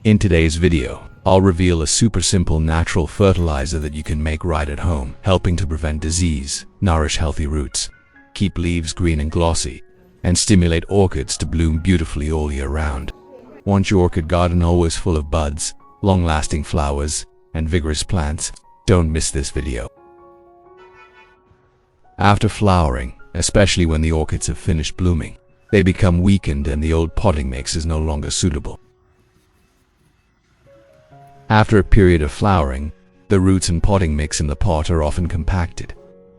In today's video, I'll reveal a super simple natural fertilizer that you can make right at home, helping to prevent disease, nourish healthy roots, keep leaves green and glossy, and stimulate orchids to bloom beautifully all year round. Want your orchid garden always full of buds, long-lasting flowers, and vigorous plants? Don't miss this video. After flowering, especially when the orchids have finished blooming, they become weakened and the old potting mix is no longer suitable. After a period of flowering, the roots and potting mix in the pot are often compacted,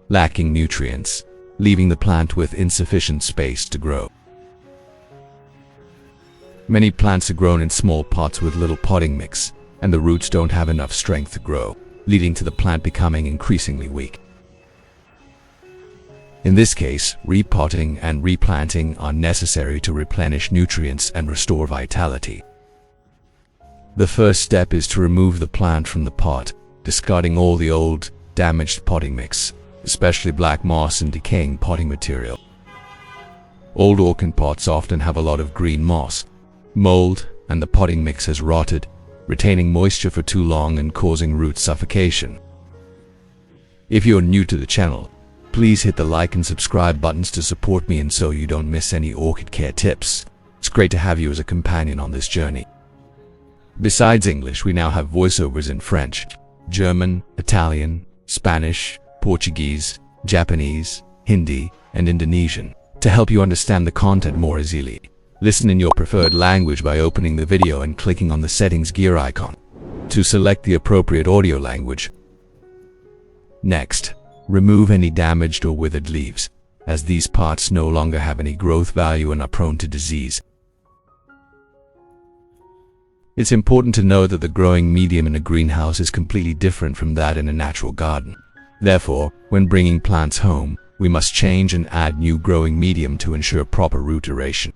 lacking nutrients, leaving the plant with insufficient space to grow. Many plants are grown in small pots with little potting mix, and the roots don't have enough strength to grow, leading to the plant becoming increasingly weak. In this case, repotting and replanting are necessary to replenish nutrients and restore vitality. The first step is to remove the plant from the pot, discarding all the old, damaged potting mix, especially black moss and decaying potting material. Old orchid pots often have a lot of green moss, mold, and the potting mix has rotted, retaining moisture for too long and causing root suffocation. If you're new to the channel, please hit the like and subscribe buttons to support me and so you don't miss any orchid care tips. It's great to have you as a companion on this journey. Besides English, we now have voiceovers in French, German, Italian, Spanish, Portuguese, Japanese, Hindi, and Indonesian to help you understand the content more easily. Listen in your preferred language by opening the video and clicking on the settings gear icon to select the appropriate audio language. Next, remove any damaged or withered leaves, as these parts no longer have any growth value and are prone to disease. It's important to know that the growing medium in a greenhouse is completely different from that in a natural garden. Therefore, when bringing plants home, we must change and add new growing medium to ensure proper root aeration.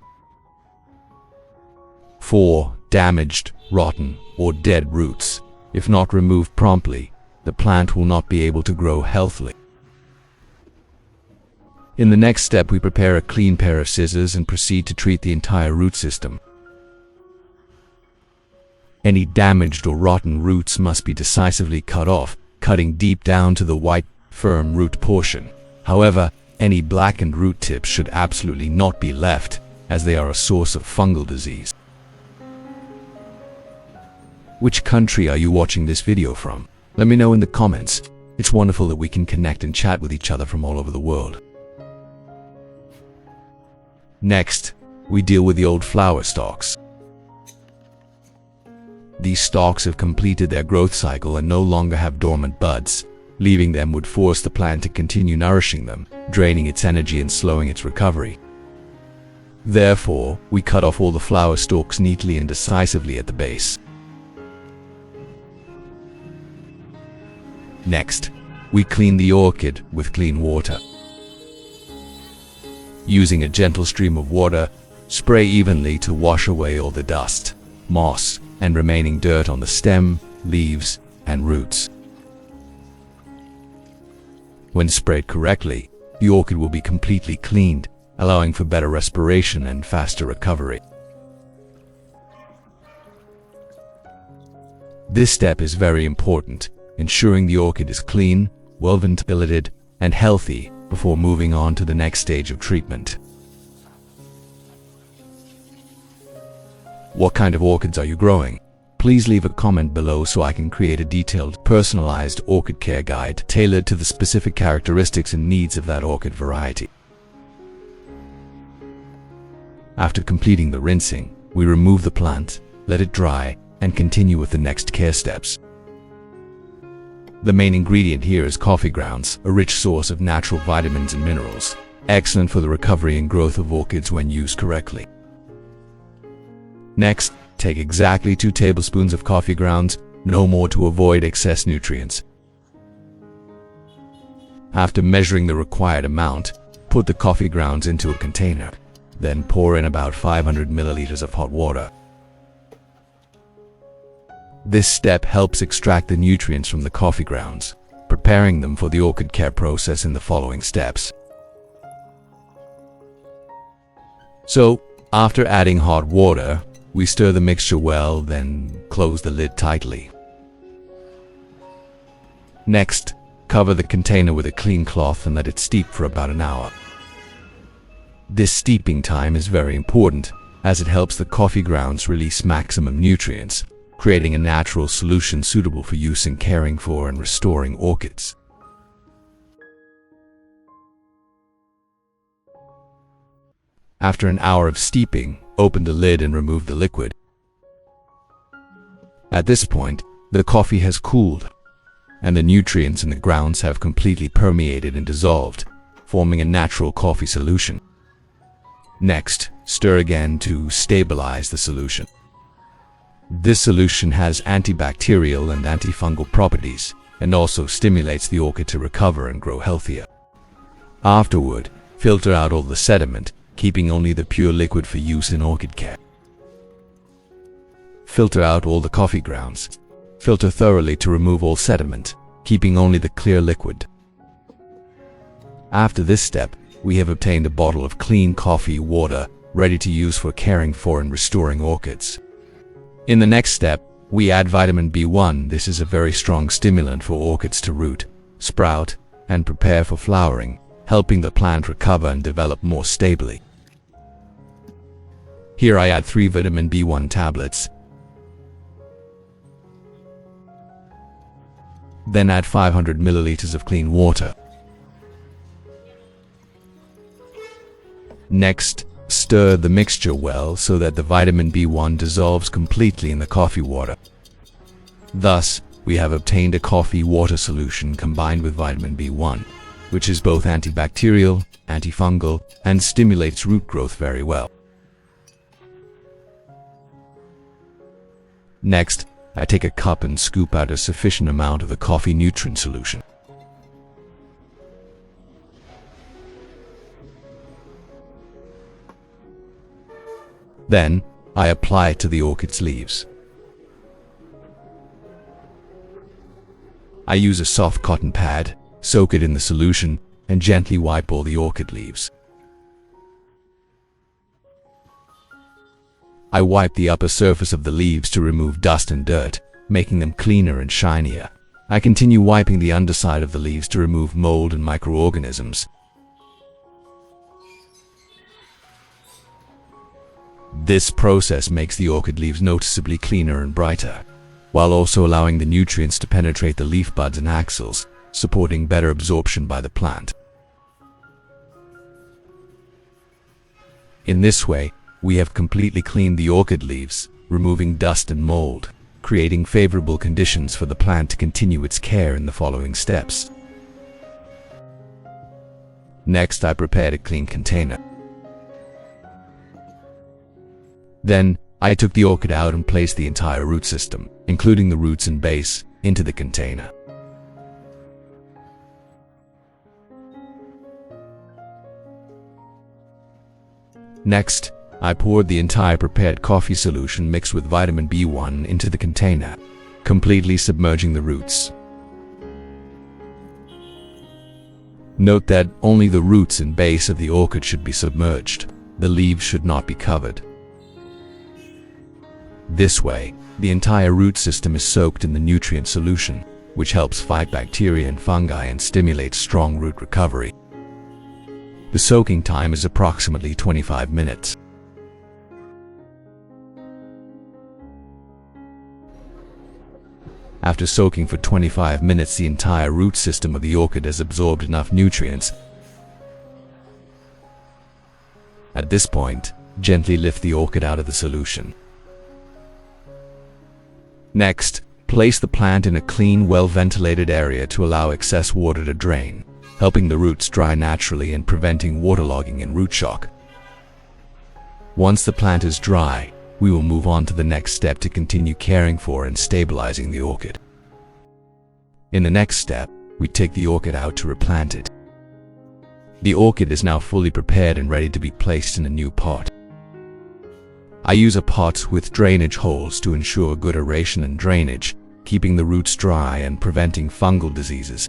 For damaged, rotten, or dead roots, if not removed promptly, the plant will not be able to grow healthily. In the next step, we prepare a clean pair of scissors and proceed to treat the entire root system. Any damaged or rotten roots must be decisively cut off, cutting deep down to the white, firm root portion. However, any blackened root tips should absolutely not be left, as they are a source of fungal disease. Which country are you watching this video from? Let me know in the comments. It's wonderful that we can connect and chat with each other from all over the world. Next, we deal with the old flower stalks. These stalks have completed their growth cycle and no longer have dormant buds. Leaving them would force the plant to continue nourishing them, draining its energy and slowing its recovery. Therefore, we cut off all the flower stalks neatly and decisively at the base. Next, we clean the orchid with clean water. Using a gentle stream of water, spray evenly to wash away all the dust, moss, and remaining dirt on the stem, leaves, and roots. When sprayed correctly, the orchid will be completely cleaned, allowing for better respiration and faster recovery. This step is very important, ensuring the orchid is clean, well ventilated, and healthy before moving on to the next stage of treatment. What kind of orchids are you growing? Please leave a comment below so I can create a detailed, personalized orchid care guide tailored to the specific characteristics and needs of that orchid variety. After completing the rinsing, we remove the plant, let it dry, and continue with the next care steps. The main ingredient here is coffee grounds, a rich source of natural vitamins and minerals, excellent for the recovery and growth of orchids when used correctly. Next, take exactly 2 tablespoons of coffee grounds, no more, to avoid excess nutrients. After measuring the required amount, put the coffee grounds into a container, then pour in about 500 milliliters of hot water. This step helps extract the nutrients from the coffee grounds, preparing them for the orchid care process in the following steps. So, after adding hot water, We stir the mixture well, then close the lid tightly. Next, cover the container with a clean cloth and let it steep for about an hour. This steeping time is very important, as it helps the coffee grounds release maximum nutrients, creating a natural solution suitable for use in caring for and restoring orchids. After an hour of steeping, open the lid and remove the liquid. At this point, the coffee has cooled, and the nutrients in the grounds have completely permeated and dissolved, forming a natural coffee solution. Next, stir again to stabilize the solution. This solution has antibacterial and antifungal properties, and also stimulates the orchid to recover and grow healthier. Afterward, filter out all the sediment, keeping only the pure liquid for use in orchid care. Filter out all the coffee grounds. Filter thoroughly to remove all sediment, keeping only the clear liquid. After this step, we have obtained a bottle of clean coffee water, ready to use for caring for and restoring orchids. In the next step, we add vitamin B1. This is a very strong stimulant for orchids to root, sprout, and prepare for flowering, helping the plant recover and develop more stably. Here I add 3 vitamin B1 tablets. Then add 500 milliliters of clean water. Next, stir the mixture well so that the vitamin B1 dissolves completely in the coffee water. Thus, we have obtained a coffee water solution combined with vitamin B1, which is both antibacterial, antifungal, and stimulates root growth very well. Next, I take a cup and scoop out a sufficient amount of the coffee nutrient solution. Then, I apply it to the orchid's leaves. I use a soft cotton pad, soak it in the solution, and gently wipe all the orchid leaves. I wipe the upper surface of the leaves to remove dust and dirt, making them cleaner and shinier. I continue wiping the underside of the leaves to remove mold and microorganisms. This process makes the orchid leaves noticeably cleaner and brighter, while also allowing the nutrients to penetrate the leaf buds and axils, supporting better absorption by the plant. In this way, we have completely cleaned the orchid leaves, removing dust and mold, creating favorable conditions for the plant to continue its care in the following steps. Next, I prepared a clean container. Then, I took the orchid out and placed the entire root system, including the roots and base, into the container. Next, I poured the entire prepared coffee solution mixed with vitamin B1 into the container, completely submerging the roots. Note that only the roots and base of the orchid should be submerged. The leaves should not be covered. This way, the entire root system is soaked in the nutrient solution, which helps fight bacteria and fungi and stimulates strong root recovery. The soaking time is approximately 25 minutes. After soaking for 25 minutes, the entire root system of the orchid has absorbed enough nutrients. At this point, gently lift the orchid out of the solution. Next, place the plant in a clean, well-ventilated area to allow excess water to drain, helping the roots dry naturally and preventing waterlogging and root shock. Once the plant is dry, we will move on to the next step to continue caring for and stabilizing the orchid. In the next step, we take the orchid out to replant it. The orchid is now fully prepared and ready to be placed in a new pot. I use a pot with drainage holes to ensure good aeration and drainage, keeping the roots dry and preventing fungal diseases.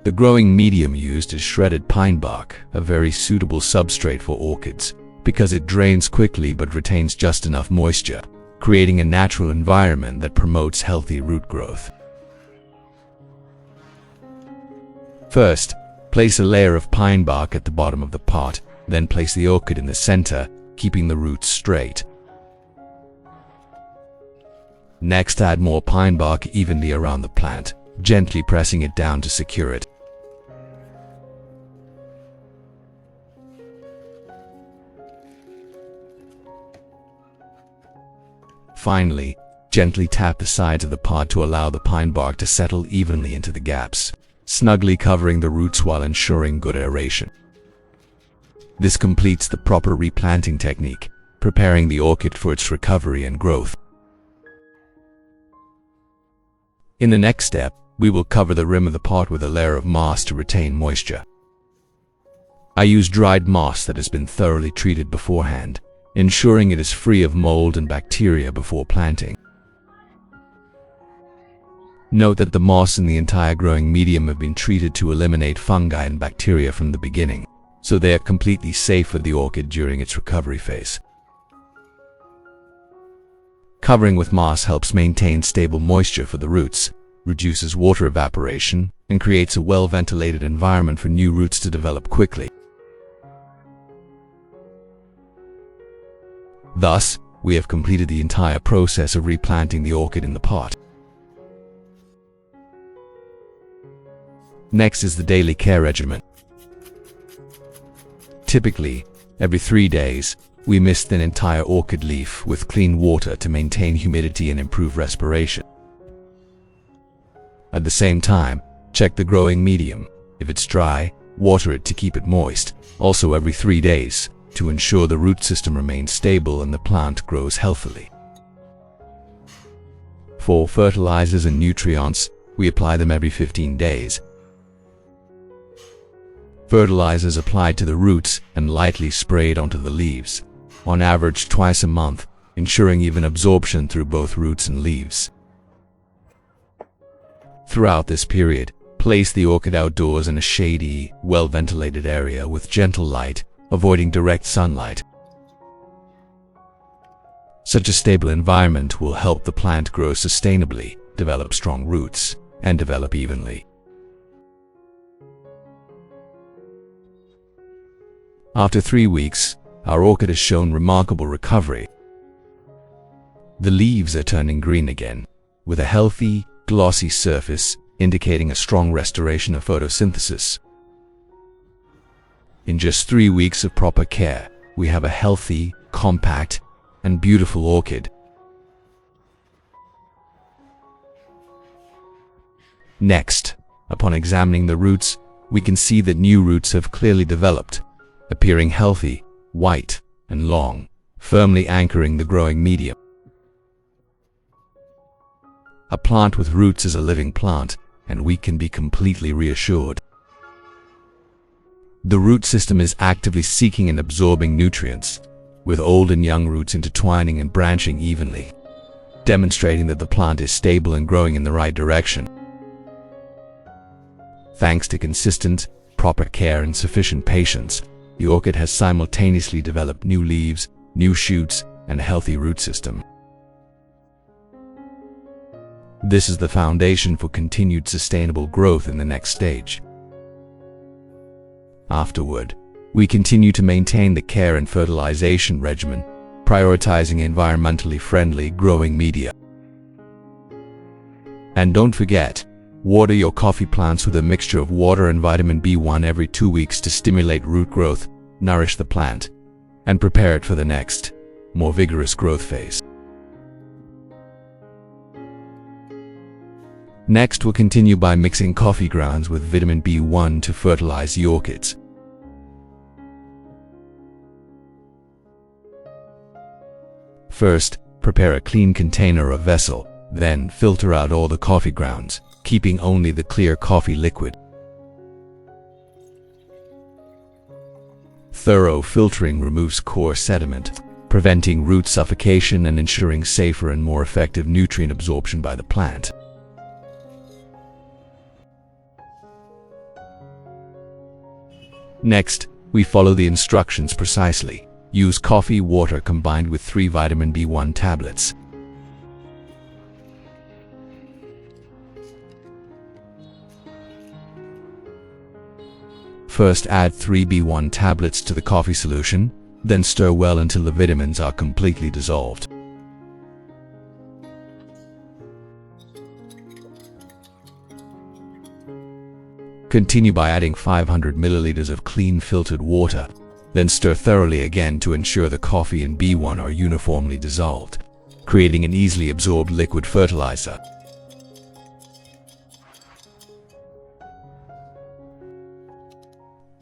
The growing medium used is shredded pine bark, a very suitable substrate for orchids, because it drains quickly but retains just enough moisture, creating a natural environment that promotes healthy root growth. First, place a layer of pine bark at the bottom of the pot, then place the orchid in the center, keeping the roots straight. Next, add more pine bark evenly around the plant, gently pressing it down to secure it. Finally, gently tap the sides of the pot to allow the pine bark to settle evenly into the gaps, snugly covering the roots while ensuring good aeration. This completes the proper replanting technique, preparing the orchid for its recovery and growth. In the next step, we will cover the rim of the pot with a layer of moss to retain moisture. I use dried moss that has been thoroughly treated beforehand, ensuring it is free of mold and bacteria before planting. Note that the moss and the entire growing medium have been treated to eliminate fungi and bacteria from the beginning, so they are completely safe for the orchid during its recovery phase. Covering with moss helps maintain stable moisture for the roots, reduces water evaporation, and creates a well-ventilated environment for new roots to develop quickly. Thus, we have completed the entire process of replanting the orchid in the pot. Next is the daily care regimen. Typically, every 3 days, we mist an entire orchid leaf with clean water to maintain humidity and improve respiration. At the same time, check the growing medium. If it's dry, water it to keep it moist, also every 3 days, to ensure the root system remains stable and the plant grows healthily. For fertilizers and nutrients, we apply them every 15 days. Fertilizers applied to the roots and lightly sprayed onto the leaves, on average twice a month, ensuring even absorption through both roots and leaves. Throughout this period, place the orchid outdoors in a shady, well-ventilated area with gentle light, avoiding direct sunlight. Such a stable environment will help the plant grow sustainably, develop strong roots, and develop evenly. After 3 weeks, our orchid has shown remarkable recovery. The leaves are turning green again, with a healthy, glossy surface indicating a strong restoration of photosynthesis. In just 3 weeks of proper care, we have a healthy, compact, and beautiful orchid. Next, upon examining the roots, we can see that new roots have clearly developed, appearing healthy, white, and long, firmly anchoring the growing medium. A plant with roots is a living plant, and we can be completely reassured. The root system is actively seeking and absorbing nutrients, with old and young roots intertwining and branching evenly, demonstrating that the plant is stable and growing in the right direction. Thanks to consistent, proper care and sufficient patience, the orchid has simultaneously developed new leaves, new shoots, and a healthy root system. This is the foundation for continued sustainable growth in the next stage. Afterward, we continue to maintain the care and fertilization regimen, prioritizing environmentally friendly growing media. And don't forget, water your coffee plants with a mixture of water and vitamin B1 every 2 weeks to stimulate root growth, nourish the plant, and prepare it for the next, more vigorous growth phase. Next, we'll continue by mixing coffee grounds with vitamin B1 to fertilize the orchids. First, prepare a clean container or vessel, then filter out all the coffee grounds, keeping only the clear coffee liquid. Thorough filtering removes coarse sediment, preventing root suffocation and ensuring safer and more effective nutrient absorption by the plant. Next, we follow the instructions precisely, Use coffee water combined with 3 vitamin B1 tablets. First, add 3 B1 tablets to the coffee solution, then stir well until the vitamins are completely dissolved. Continue by adding 500 milliliters of clean filtered water, then stir thoroughly again to ensure the coffee and B1 are uniformly dissolved, creating an easily absorbed liquid fertilizer.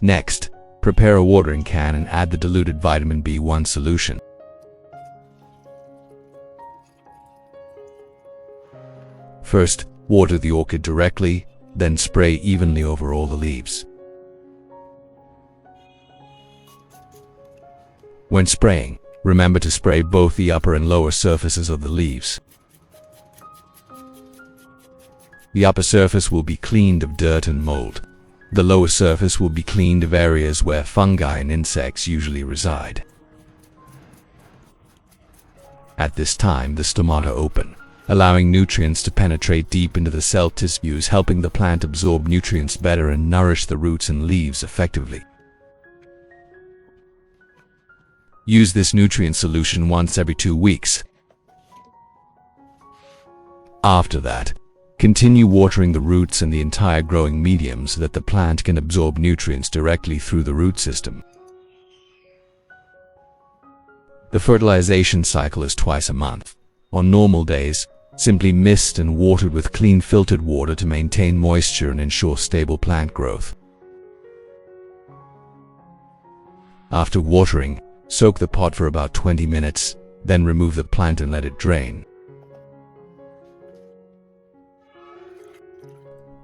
Next, prepare a watering can and add the diluted vitamin B1 solution. First, water the orchid directly, then spray evenly over all the leaves. When spraying, remember to spray both the upper and lower surfaces of the leaves. The upper surface will be cleaned of dirt and mold. The lower surface will be cleaned of areas where fungi and insects usually reside. At this time, the stomata open, allowing nutrients to penetrate deep into the cell tissues, helping the plant absorb nutrients better and nourish the roots and leaves effectively. Use this nutrient solution once every 2 weeks. After that, continue watering the roots and the entire growing medium so that the plant can absorb nutrients directly through the root system. The fertilization cycle is twice a month. On normal days, simply mist and watered with clean filtered water to maintain moisture and ensure stable plant growth. After watering, soak the pot for about 20 minutes, then remove the plant and let it drain.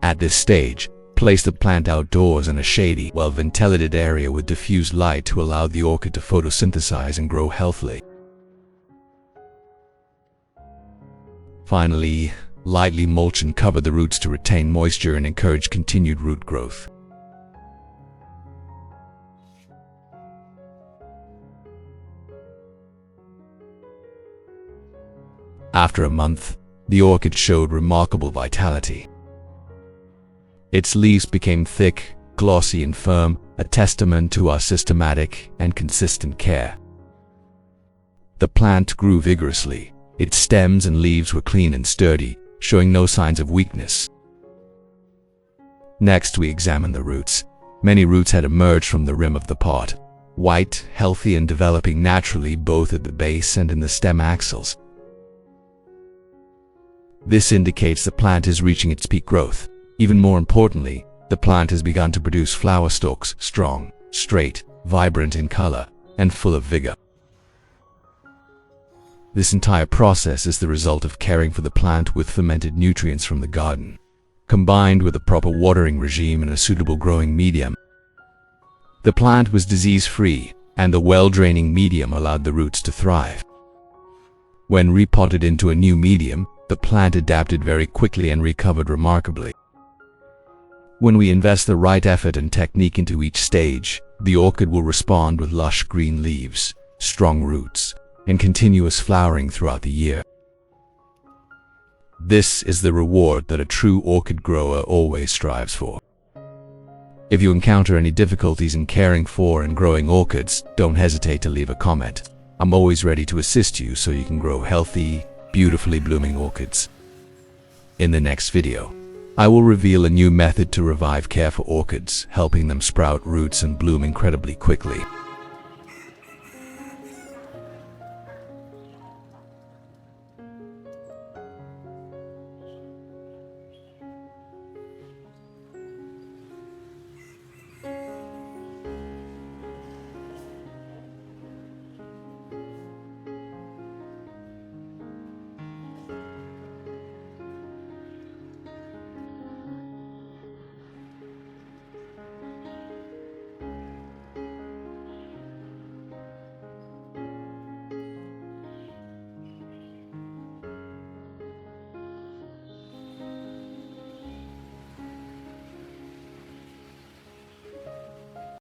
At this stage, place the plant outdoors in a shady, well-ventilated area with diffused light to allow the orchid to photosynthesize and grow healthily. Finally, lightly mulch and cover the roots to retain moisture and encourage continued root growth. After a month, the orchid showed remarkable vitality. Its leaves became thick, glossy and firm, a testament to our systematic and consistent care. The plant grew vigorously. Its stems and leaves were clean and sturdy, showing no signs of weakness. Next, we examined the roots. Many roots had emerged from the rim of the pot, white, healthy and developing naturally both at the base and in the stem axils. This indicates the plant is reaching its peak growth. Even more importantly, the plant has begun to produce flower stalks, strong, straight, vibrant in color, and full of vigor. This entire process is the result of caring for the plant with fermented nutrients from the garden, combined with a proper watering regime and a suitable growing medium. The plant was disease-free, and the well-draining medium allowed the roots to thrive. When repotted into a new medium, the plant adapted very quickly and recovered remarkably. When we invest the right effort and technique into each stage, the orchid will respond with lush green leaves, strong roots, and continuous flowering throughout the year. This is the reward that a true orchid grower always strives for. If you encounter any difficulties in caring for and growing orchids, don't hesitate to leave a comment. I'm always ready to assist you so you can grow healthy, beautifully blooming orchids. In the next video, I will reveal a new method to revive care for orchids, helping them sprout roots and bloom incredibly quickly.